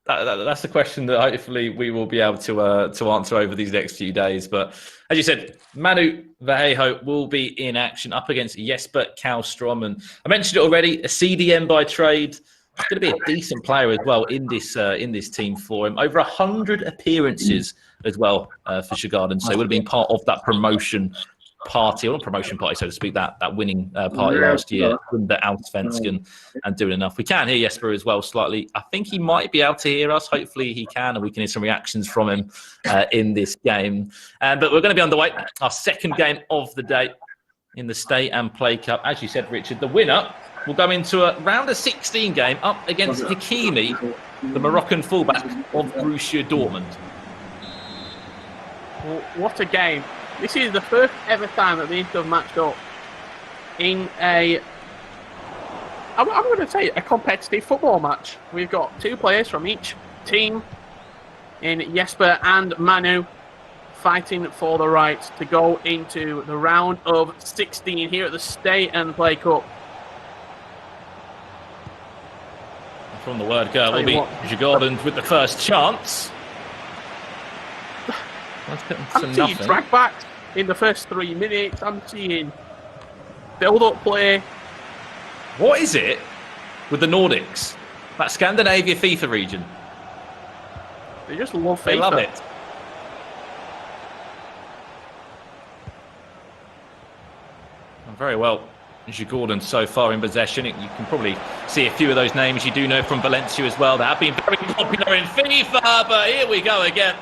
That's the question that hopefully we will be able to answer over these next few days. But as you said, Manu Vallejo will be in action up against Jesper Karlstrom. And I mentioned it already, a CDM by trade. He's going to be a decent player as well in this team for him. Over 100 appearances as well for Djurgården. So he would have been part of that promotion party, or not promotion party, so to speak, that winning party last year, the Allsvenskan, and doing enough. We can hear Jesper as well slightly. I think he might be able to hear us. Hopefully he can, and we can hear some reactions from him in this game. But we're going to be underway. Our second game of the day in the Stay and Play Cup. As you said, Richard, the winner will go into a round of 16 game up against Hakimi, the Moroccan fullback of Borussia Dortmund. Well, what a game. This is the first ever time that these two have matched up in I'm going to say a competitive football match. We've got two players from each team in Jesper and Manu fighting for the right to go into the round of 16 here at the Stay and Play Cup. From the word go, will be Djurgården with the first chance. I'm seeing drag backs in the first 3 minutes. I'm seeing build-up play. What is it with the Nordics? That Scandinavia FIFA region. They just love FIFA. They love it. Very well. Djurgården so far in possession. You can probably see a few of those names you do know from Valencia as well. They have been very popular in FIFA, but here we go again.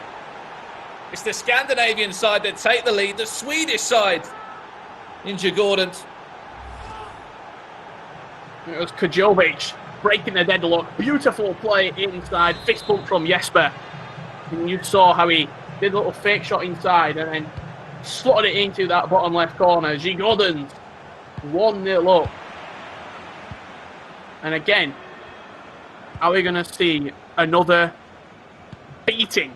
It's the Scandinavian side that take the lead, the Swedish side in Djurgården. It was Kajovic breaking the deadlock. Beautiful play inside. Fist bump from Jesper. And you saw how he did a little fake shot inside and then slotted it into that bottom left corner. Djurgården 1-0 up. And again, are we going to see another beating?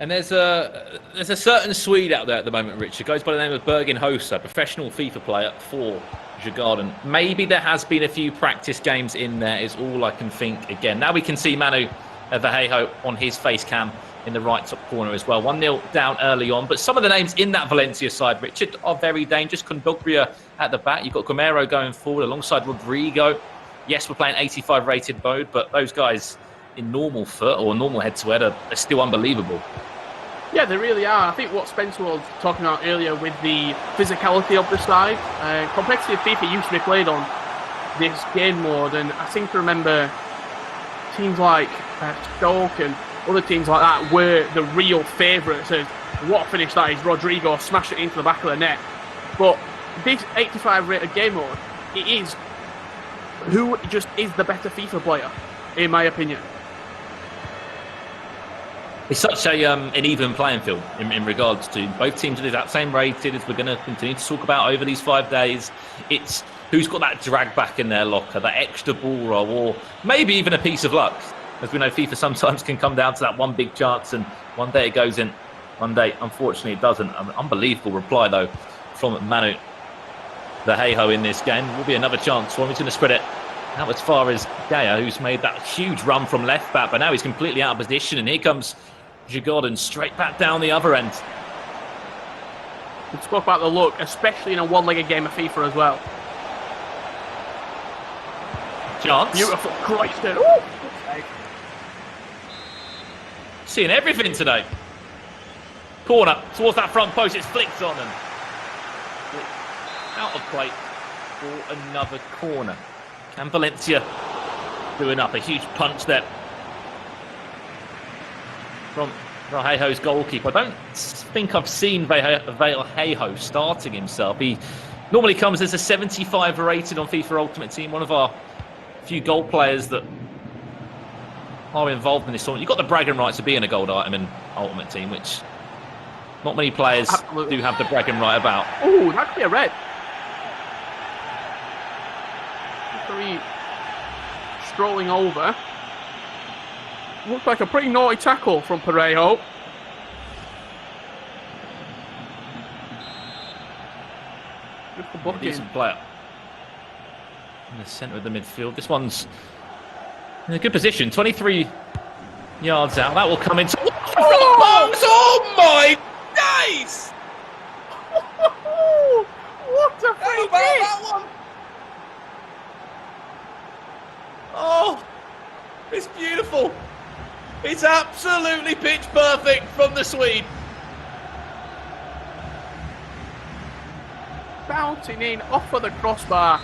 And there's a certain Swede out there at the moment, Richard, goes by the name of Bergen Hosa, professional FIFA player for Djurgården. Maybe there has been a few practice games in there, is all I can think. Again, now we can see Manu Vallejo on his face cam in the right top corner as well. 1-0 down early on, but some of the names in that Valencia side, Richard, are very dangerous. Kondogbia at the back. You've got Gomero going forward alongside Rodrigo. Yes, we're playing 85 rated mode, but those guys in normal foot or normal head-to-head are still unbelievable. Yeah, they really are. I think what Spencer was talking about earlier with the physicality of the side, competitive FIFA used to be played on this game mode, and I seem to remember teams like Stoke and other teams like that were the real favourites. And what a finish that is. Rodrigo smashed it into the back of the net. But this 85 rated game mode, it is who just is the better FIFA player, in my opinion. It's such an even playing field in regards to both teams are that same rated as we're going to continue to talk about over these 5 days. It's who's got that drag back in their locker, that extra ball roll, or maybe even a piece of luck. As we know, FIFA sometimes can come down to that one big chance, and one day it goes in, one day, unfortunately, it doesn't. An unbelievable reply, though, from Manu Vallejo in this game. Will be another chance for him. He's going to spread it out as far as Gaya, who's made that huge run from left back, but now he's completely out of position, and here comes Djurgården straight back down the other end. We spoke about the look, especially in a one-legged game of FIFA as well. Chance. Beautiful Christ. Seeing everything today. Corner towards that front post. It's flicked on and out of play for another corner. Can Valencia doing up a huge punch there from Vallejo's goalkeeper. I don't think I've seen Vallejo starting himself. He normally comes as a 75 rated on FIFA Ultimate Team, one of our few goal players that are involved in this tournament. You've got the bragging rights of being a gold item in Ultimate Team, which not many players do have the bragging right about. Oh, that could be a red. Referee strolling over. Looks like a pretty naughty tackle from Parejo. Decent player in the centre of the midfield. This one's In a good position, 23 yards out. That will come into... Oh my days! What a free kick! That one? Oh, it's beautiful. It's absolutely pitch perfect from the Swede. Bouncing in off of the crossbar.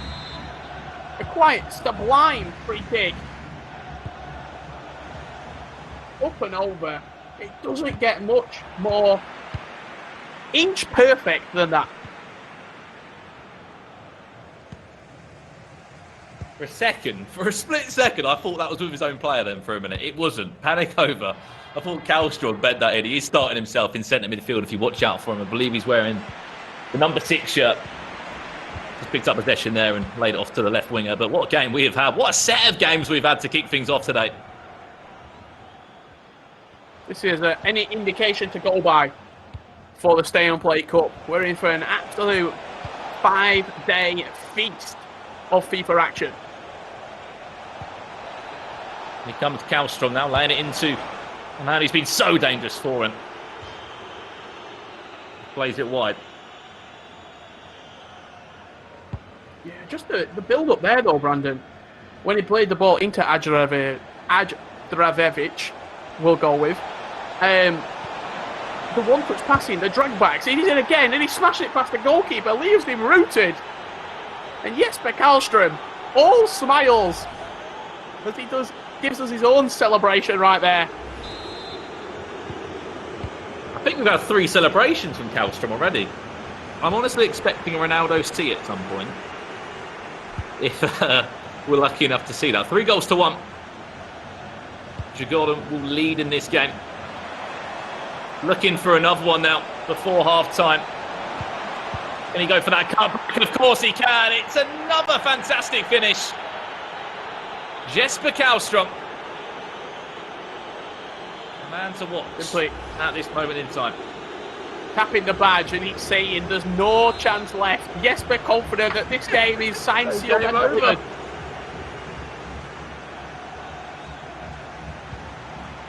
A quite sublime free kick. Up and over. It doesn't get much more inch perfect than that. For a split second, I thought that was with his own player then for a minute. It wasn't. Panic over. I thought Karlstrom bent that in. He is starting himself in centre midfield if you watch out for him. I believe he's wearing the number 6 shirt. Just picked up possession there and laid it off to the left winger. But what a game we have had. What a set of games we've had to kick things off today. This is any indication to go by for the Stay on Play Cup. We're in for an absolute 5-day feast of FIFA action. Here comes Karlstrom now, laying it into a man who's been so dangerous for him. Plays it wide. Yeah, just the build-up there, though, Brandon. When he played the ball into Adravevic, we'll go with. The one-touch passing, the drag-backs, he did it again, and he smashed it past the goalkeeper, leaves him rooted. And Jesper Karlstrom, all smiles, as he gives us his own celebration right there. I think we've had 3 celebrations from Karlstrom already. I'm honestly expecting a Ronaldo's tea at some point. If we're lucky enough to see that. 3-1. Djurgården will lead in this game. Looking for another one now before half-time. Can he go for that cutback? Of course he can. It's another fantastic finish. Jesper Karlstrom. Man to watch Complete. At this moment in time. Tapping the badge and he's saying there's no chance left. Jesper confident that this game is signed, sealed and delivered.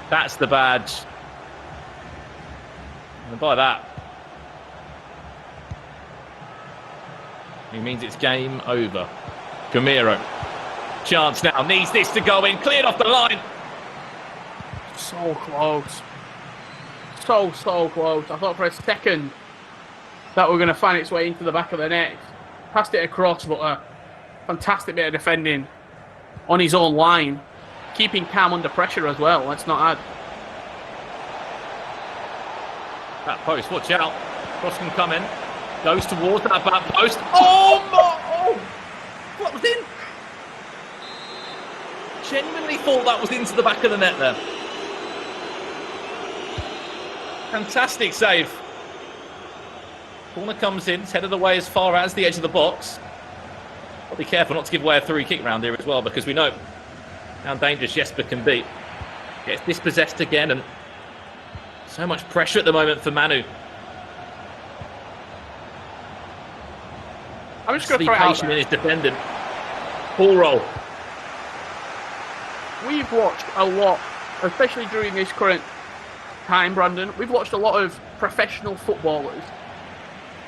That's the badge. And by that, it means it's game over. Gamiro. Chance now. Needs this to go in. Cleared off the line. So close. So close. I thought for a second that we're going to find its way into the back of the net. Passed it across, but a fantastic bit of defending on his own line. Keeping calm under pressure as well. Let's not add. That post, watch out. Cross can come in. Goes towards that back post. Oh my! Oh! What was in? Genuinely thought that was into the back of the net there. Fantastic save. Corner comes in, it's headed away as far as the edge of the box. But be careful not to give away a free kick round here as well, because we know how dangerous Jesper can be. Gets dispossessed again, and so much pressure at the moment for Manu. I'm just going to be throw it out patient there. in his defending. Ball roll. We've watched a lot, especially during this current time, Brandon. We've watched a lot of professional footballers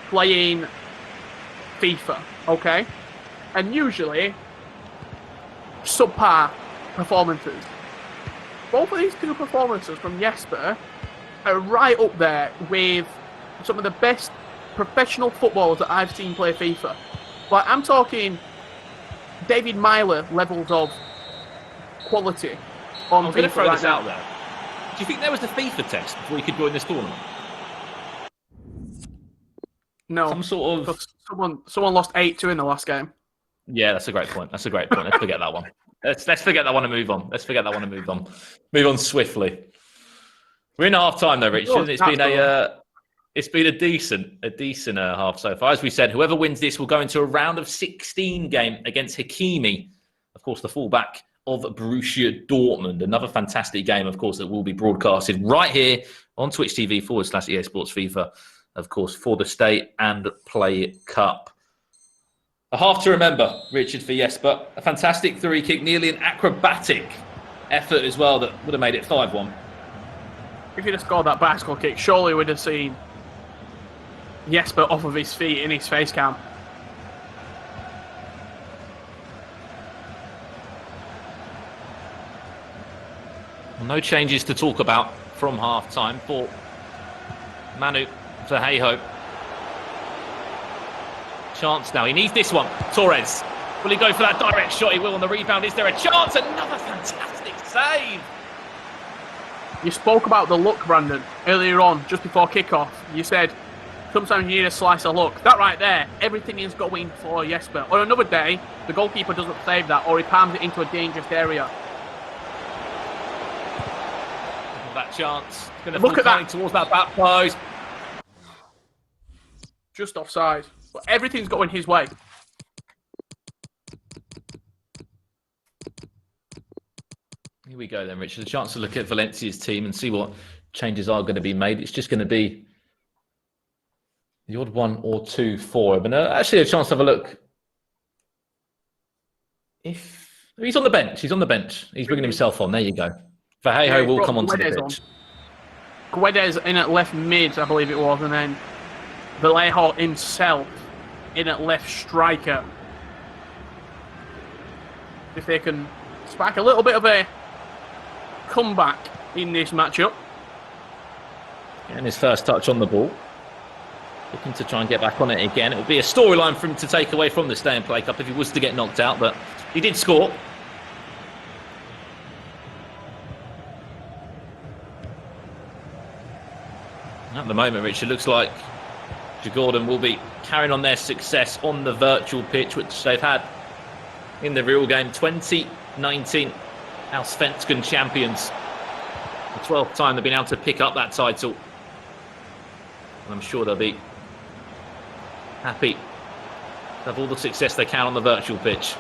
playing FIFA, okay? And usually, subpar performances. Both of these 2 performances from Jesper are right up there with some of the best professional footballers that I've seen play FIFA. Like, I'm talking David Myler levels of quality on I'm going to FIFA throw right this now. out there. Do you think there was a FIFA test before you could join this tournament? No. Some sort of... Because someone lost 8-2 in the last game. Yeah, that's a great point. Let's forget that one. Let's forget that one and move on. Move on swiftly. We're in half time though, Richard. It's been a decent half so far. As we said, whoever wins this will go into a round of 16 game against Hakimi, of course, the fullback of Borussia Dortmund. Another fantastic game, of course, that will be broadcasted right here on Twitch TV/EA Sports FIFA, of course, for the Stay and Play Cup. A half to remember, Richard, for Jesper. A fantastic 3 kick, nearly an acrobatic effort as well that would have made it 5-1. If he'd have scored that bicycle kick, surely we'd have seen Jesper off of his feet in his face cam. No changes to talk about from half-time for Manu Vallejo. Chance now. He needs this one. Torres. Will he go for that direct shot? He will on the rebound. Is there a chance? Another fantastic save. You spoke about the luck, Brandon, earlier on, just before kickoff. You said sometimes you need a slice of luck. That right there, everything is going for Jesper. On another day, the goalkeeper doesn't save that, or he palms it into a dangerous area. That chance. Going to look at that towards that back post. Just offside. But everything's going his way. Here we go then, Richard. A chance to look at Valencia's team and see what changes are going to be made. It's just going to be the odd one or two for him. And actually a chance to have a look. If he's on the bench. He's on the bench. He's bringing himself on. There you go. Vallejo will come onto the pitch. Guedes in at left mid, I believe it was, and then Vallejo himself in at left striker. If they can spark a little bit of a comeback in this matchup. And his first touch on the ball. Looking to try and get back on it again. It would be a storyline for him to take away from the Stay and Play Cup if he was to get knocked out, but he did score. At the moment, Richard, looks like Gordon will be carrying on their success on the virtual pitch, which they've had in the real game. 2019 Allsvenskan champions. The 12th time they've been able to pick up that title. And I'm sure they'll be happy to have all the success they can on the virtual pitch.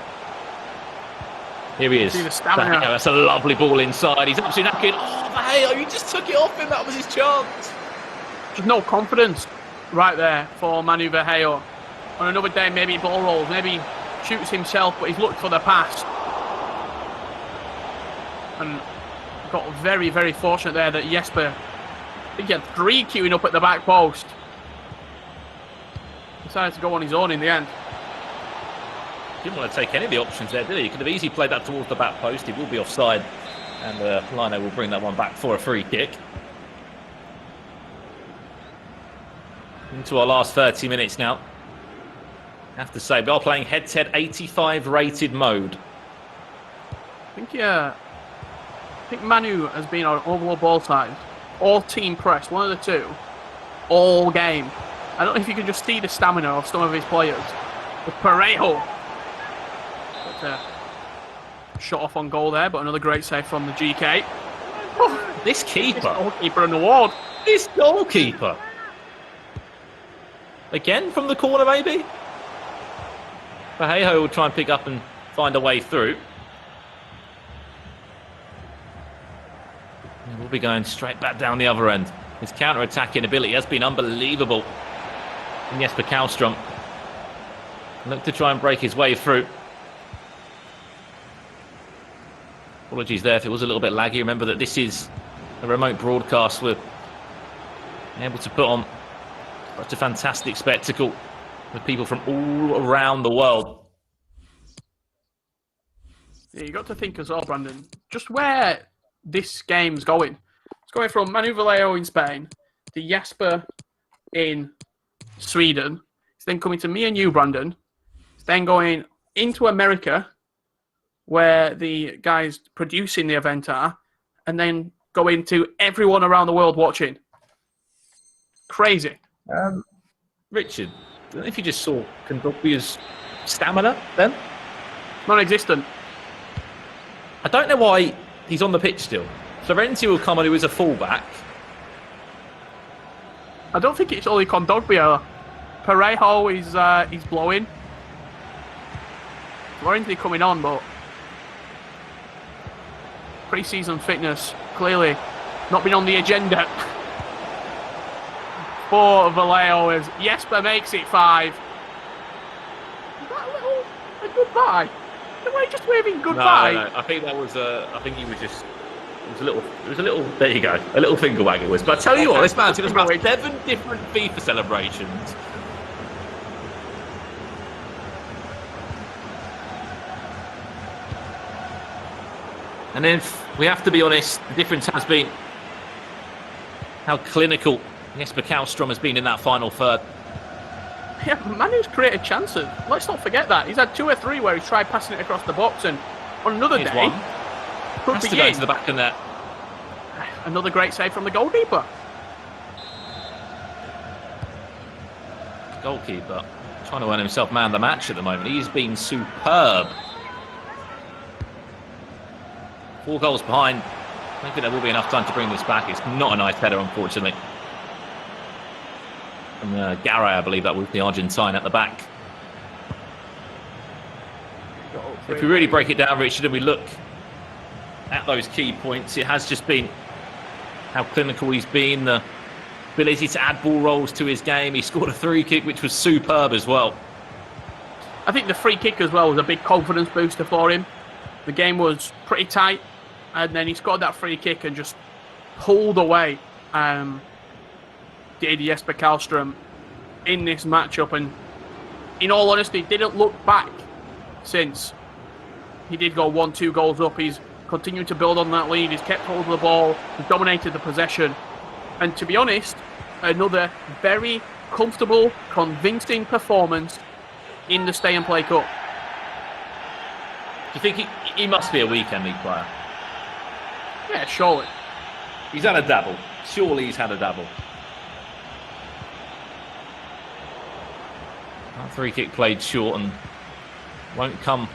Here he is. That's a lovely ball inside. He's absolutely knackered. Oh, Vallejo, he just took it off him. That was his chance. There's no confidence right there for Manu Vallejo. On another day, maybe ball rolls, maybe shoots himself, but he's looked for the pass. And got very, very fortunate there that Jesper, I think he had 3 queuing up at the back post. Decided to go on his own in the end. Didn't want to take any of the options there, did he? He could have easily played that towards the back post. He will be offside. And Lino will bring that one back for a free kick. Into our last 30 minutes now. I have to say, we are playing head-to-head 85 rated mode. I think Manu has been on overall ball time, or team press, one of the two, all game. I don't know if you can just see the stamina of some of his players. With Parejo. Shot off on goal there, but another great save from the GK. Oh, this keeper. This goalkeeper in the ward. This goalkeeper. Again from the corner, maybe? Vallejo will try and pick up and find a way through. And we'll be going straight back down the other end. His counter-attacking ability has been unbelievable. And Jesper Karlstrom look to try and break his way through. Apologies there if it was a little bit laggy. Remember that this is a remote broadcast. We're able to put on such a fantastic spectacle with people from all around the world. Yeah, you got to think as well, Brandon, just where this game's going. It's going from Manu Vallejo in Spain to Jesper in Sweden. It's then coming to me and you, Brandon. It's then going into America, where the guys producing the event are, and then going to everyone around the world watching. Crazy. Richard, I don't know if you just saw Kondogbia's stamina then? Non-existent. I don't know why he's on the pitch still. Florenzi will come on, who is a fullback. I don't think it's only Kondogbia. Parejo is he's blowing. Florenzi coming on, but pre-season fitness clearly not been on the agenda. For Vallejo as Jesper makes it 5. Is that a goodbye? We're just waving goodbye. No. I think that was. I think he was just. It was a little. There you go. A little finger wag it was. But I tell you what, this man's got about 7 different FIFA celebrations. And then we have to be honest, the difference has been how clinical Jesper Karlstrom has been in that final third. Yeah, Manu's created chances. Let's not forget that. He's had 2 or 3 where he's tried passing it across the box, and on another Here's day, one. could Has be to go in. to the back of the net. Another great save from the goalkeeper. Goalkeeper trying to earn himself man of the match at the moment. He's been superb. 4 goals behind. I don't think there will be enough time to bring this back. It's not a nice header, unfortunately. From Garay, I believe that was the Argentine at the back. If we really break it down, Richard, and we look at those key points, it has just been how clinical he's been, the ability to add ball rolls to his game. He scored a free kick, which was superb as well. I think the free kick as well was a big confidence booster for him. The game was pretty tight, and then he scored that free kick and just pulled away Jesper Karlstrom in this matchup. And in all honesty, didn't look back since he did go 1-2 goals up. He's continued to build on that lead. He's kept hold of the ball. He's dominated the possession. And to be honest, another very comfortable, convincing performance in the Stay and Play Cup. Do you think he must be a weekend league player? Yeah, surely. He's had a dabble. Surely he's had a dabble. That free kick played short and won't come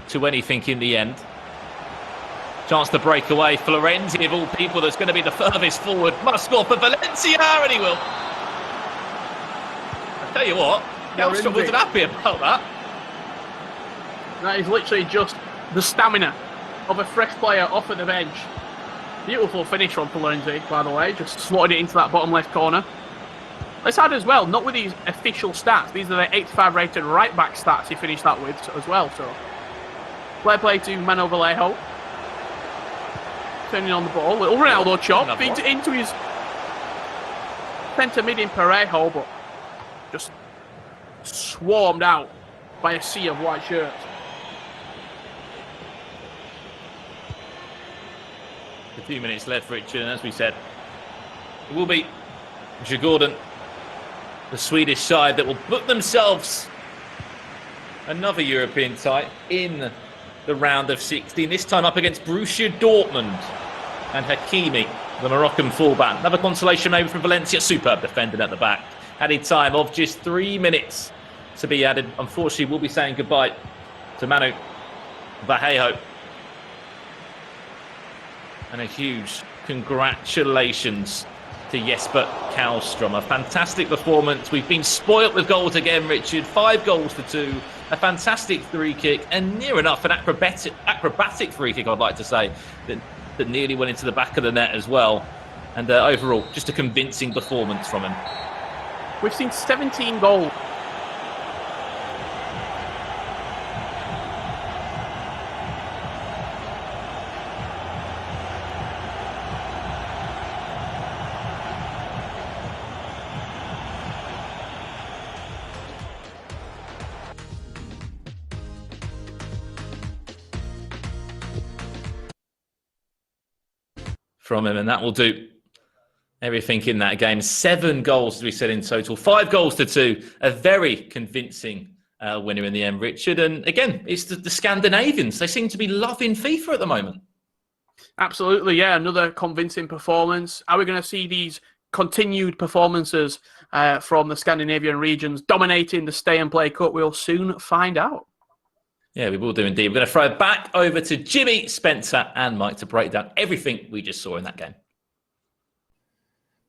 to anything in the end. Chance to break away. Florenzi, of all people, that's going to be the furthest forward. Must score for Valencia, and he will. I tell you what, Karlstrom wasn't happy about that. That is literally just the stamina of a fresh player off at the bench. Beautiful finish from Florenzi, by the way. Just slotted it into that bottom left corner. Let's add as well, not with these official stats. These are the 85 rated right back stats he finished that with as well. So, play to Manu Vallejo. Turning on the ball. Little Ronaldo chop. Feeds it into his centre mid in Parejo, but just swarmed out by a sea of white shirts. A few minutes left, Richard, and as we said, it will be Djurgården, the Swedish side, that will book themselves another European tie in the round of 16, this time up against Borussia Dortmund and Hakimi, the Moroccan fullback. Another consolation maybe from Valencia. Superb defending at the back. Added time of just 3 minutes to be added. Unfortunately, we'll be saying goodbye to Manu Vallejo. And a huge congratulations to Jesper Karlstrom. A fantastic performance. We've been spoilt with goals again, Richard. 5 goals to 2. A fantastic free kick, and near enough an acrobatic free kick, I'd like to say, that nearly went into the back of the net as well. And overall, just a convincing performance from him. We've seen 17 goals. From him, and that will do everything in that game. 7 goals, as we said, in total. 5 goals to 2. A very convincing winner in the end, Richard. And again, it's the Scandinavians. They seem to be loving FIFA at the moment. Absolutely, yeah. Another convincing performance. Are we going to see these continued performances from the Scandinavian regions dominating the Stay and Play Cup? We'll soon find out. Yeah, we will do indeed. We're going to throw it back over to Jimmy, Spencer and Mike to break down everything we just saw in that game.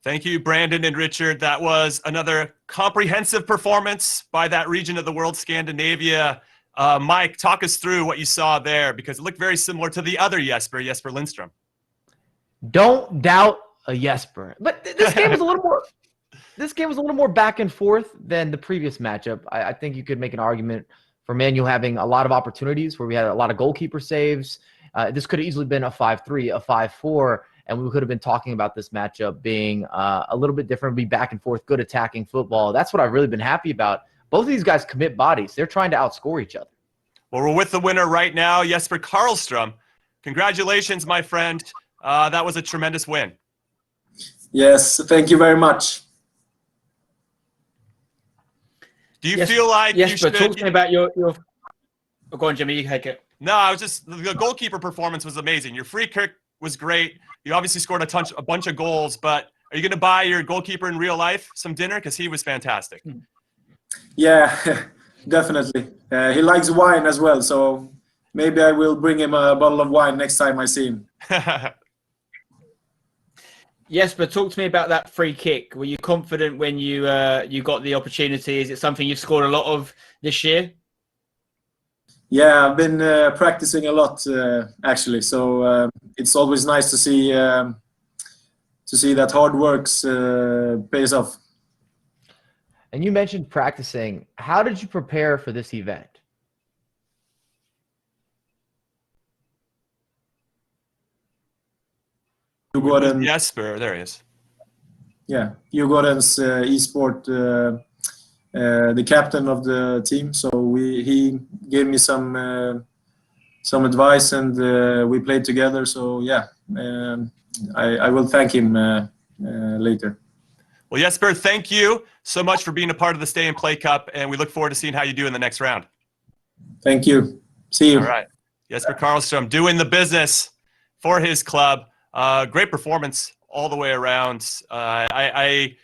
Thank you, Brandon and Richard. That was another comprehensive performance by that region of the world, Scandinavia. Mike, talk us through what you saw there, because it looked very similar to the other Jesper Lindstrom. Don't doubt a Jesper. But this game was a little more back and forth than the previous matchup. I think you could make an argument for Manu having a lot of opportunities where we had a lot of goalkeeper saves. This could have easily been a 5-3, a 5-4, and we could have been talking about this matchup being a little bit different, be back and forth, good attacking football. That's what I've really been happy about. Both of these guys commit bodies. They're trying to outscore each other. Well, we're with the winner right now, Jesper Karlstrom. Congratulations, my friend. That was a tremendous win. Yes, thank you very much. Do you feel like you should... talk to me about your... Oh, go on, Jimmy, you take it. No, I was just... The goalkeeper performance was amazing. Your free kick was great. You obviously scored a bunch of goals, but are you going to buy your goalkeeper in real life some dinner? Because he was fantastic. Yeah, definitely. He likes wine as well, so maybe I will bring him a bottle of wine next time I see him. Jesper, talk to me about that free kick. Were you confident when you got the opportunity? Is it something you've scored a lot of this year? Yeah, I've been practicing a lot actually. So it's always nice to see that hard work pays off. And you mentioned practicing. How did you prepare for this event? Jesper, there he is. Yeah, Djurgården's esport, the captain of the team. So he gave me some advice, and we played together. So yeah, I will thank him later. Well, Jesper, thank you so much for being a part of the Stay and Play Cup, and we look forward to seeing how you do in the next round. Thank you. See you. All right, Jesper Karlstrom doing the business for his club. Great performance all the way around. I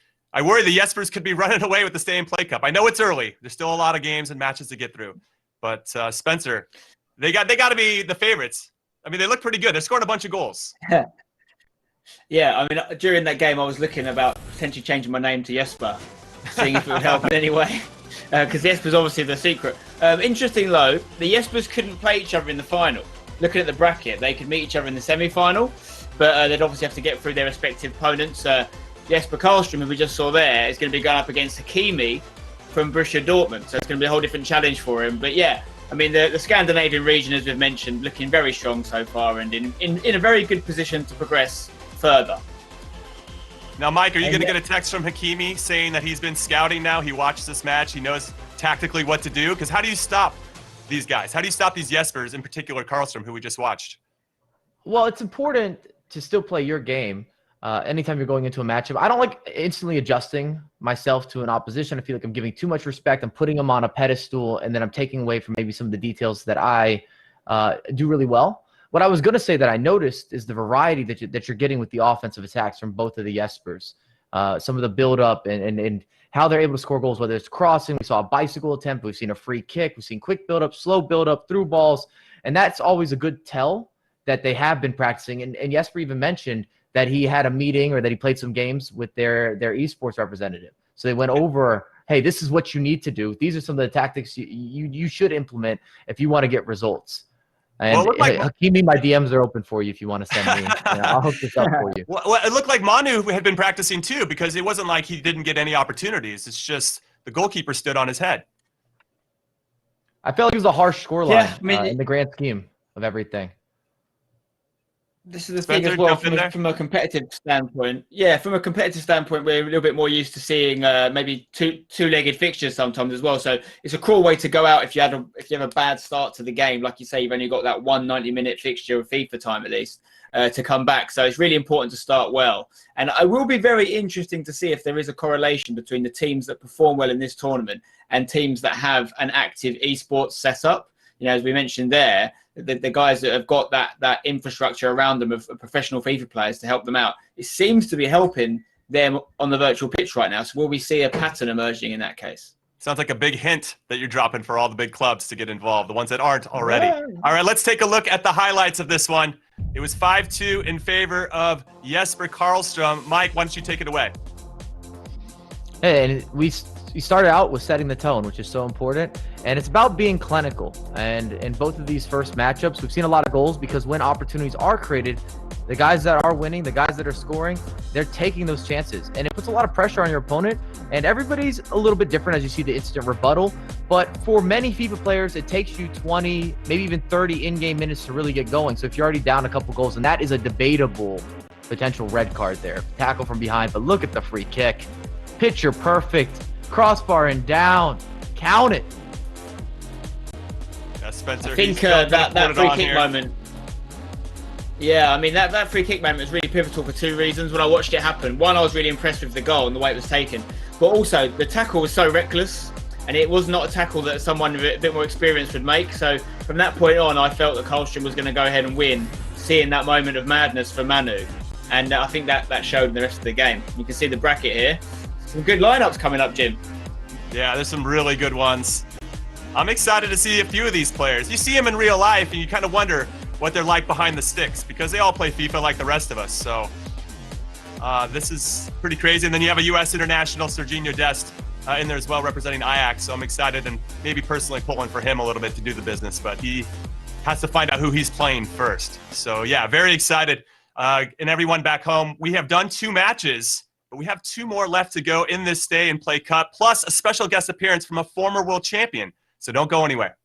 worry the Jespers could be running away with the Stay and Play Cup. I know it's early. There's still a lot of games and matches to get through. But Spencer, they got to be the favorites. I mean, they look pretty good. They're scoring a bunch of goals. Yeah, I mean, during that game, I was looking about potentially changing my name to Jesper, seeing if it would help in any way. Because Jesper's obviously the secret. Interesting, though, the Jespers couldn't play each other in the final. Looking at the bracket, they could meet each other in the semi-final. But they'd obviously have to get through their respective opponents. Jesper Karlstrom, who we just saw there, is going to be going up against Hakimi from Borussia Dortmund. So it's going to be a whole different challenge for him. But yeah, I mean, the Scandinavian region, as we've mentioned, looking very strong so far and in a very good position to progress further. Now, Mike, are you going to get a text from Hakimi saying that he's been scouting now? He watched this match. He knows tactically what to do? Because how do you stop these guys? How do you stop these Jespers, in particular Karlstrom, who we just watched? Well, it's important to still play your game anytime you're going into a matchup. I don't like instantly adjusting myself to an opposition. I feel like I'm giving too much respect. I'm putting them on a pedestal, and then I'm taking away from maybe some of the details that I do really well. What I was going to say that I noticed is the variety that you're getting with the offensive attacks from both of the Jespers. Some of the build-up and how they're able to score goals, whether it's crossing. We saw a bicycle attempt. We've seen a free kick. We've seen quick build-up, slow build-up, through balls. And that's always a good tell that they have been practicing. And Jesper even mentioned that he had a meeting or that he played some games with their esports representative. So they went over, hey, this is what you need to do. These are some of the tactics you should implement if you want to get results. And well, Hakimi, my DMs are open for you if you want to send me. I'll hook this up for you. Well, it looked like Manu had been practicing too, because it wasn't like he didn't get any opportunities. It's just the goalkeeper stood on his head. I felt like it was a harsh scoreline in the grand scheme of everything. This is the thing as well from a competitive standpoint. Yeah, from a competitive standpoint, we're a little bit more used to seeing maybe two-legged fixtures sometimes as well. So it's a cruel way to go out if you have a bad start to the game. Like you say, you've only got that 90-minute fixture of FIFA time at least to come back. So it's really important to start well. And it will be very interesting to see if there is a correlation between the teams that perform well in this tournament and teams that have an active esports setup. You know, as we mentioned there, the guys that have got that infrastructure around them of professional FIFA players to help them out, it seems to be helping them on the virtual pitch right now. So will we see a pattern emerging in that case? Sounds like a big hint that you're dropping for all the big clubs to get involved, the ones that aren't already. Yeah. All right, let's take a look at the highlights of this one. It was 5-2 in favor of Jesper Karlstrom. Mike, why don't you take it away? And we he started out with setting the tone, which is so important, and it's about being clinical. And in both of these first matchups, we've seen a lot of goals because when opportunities are created, the guys that are winning, the guys that are scoring, they're taking those chances, and it puts a lot of pressure on your opponent. And everybody's a little bit different as you see the instant rebuttal, but for many FIFA players, it takes you 20, maybe even 30 in-game minutes to really get going. So if you're already down a couple goals, and that is a debatable potential red card there. Tackle from behind, but look at the free kick. Picture perfect. Crossbar and down. Count it. Yeah, Spencer. I think that free kick moment. Yeah, I mean, that free kick moment was really pivotal for two reasons. When I watched it happen, one, I was really impressed with the goal and the way it was taken. But also, the tackle was so reckless, and it was not a tackle that someone with a bit more experience would make. So from that point on, I felt that Karlstrom was going to go ahead and win, seeing that moment of madness for Manu. And I think that showed in the rest of the game. You can see the bracket here. Some good lineups coming up, Jim. Yeah, there's some really good ones. I'm excited to see a few of these players. You see them in real life, and you kind of wonder what they're like behind the sticks, because they all play FIFA like the rest of us. So this is pretty crazy. And then you have a U.S. international, Serginho Dest, in there as well, representing Ajax. So I'm excited and maybe personally pulling for him a little bit to do the business, but he has to find out who he's playing first. So yeah, very excited. And everyone back home, we have done 2 matches, but we have 2 more left to go in this Stay and Play Cup, plus a special guest appearance from a former world champion. So don't go anywhere.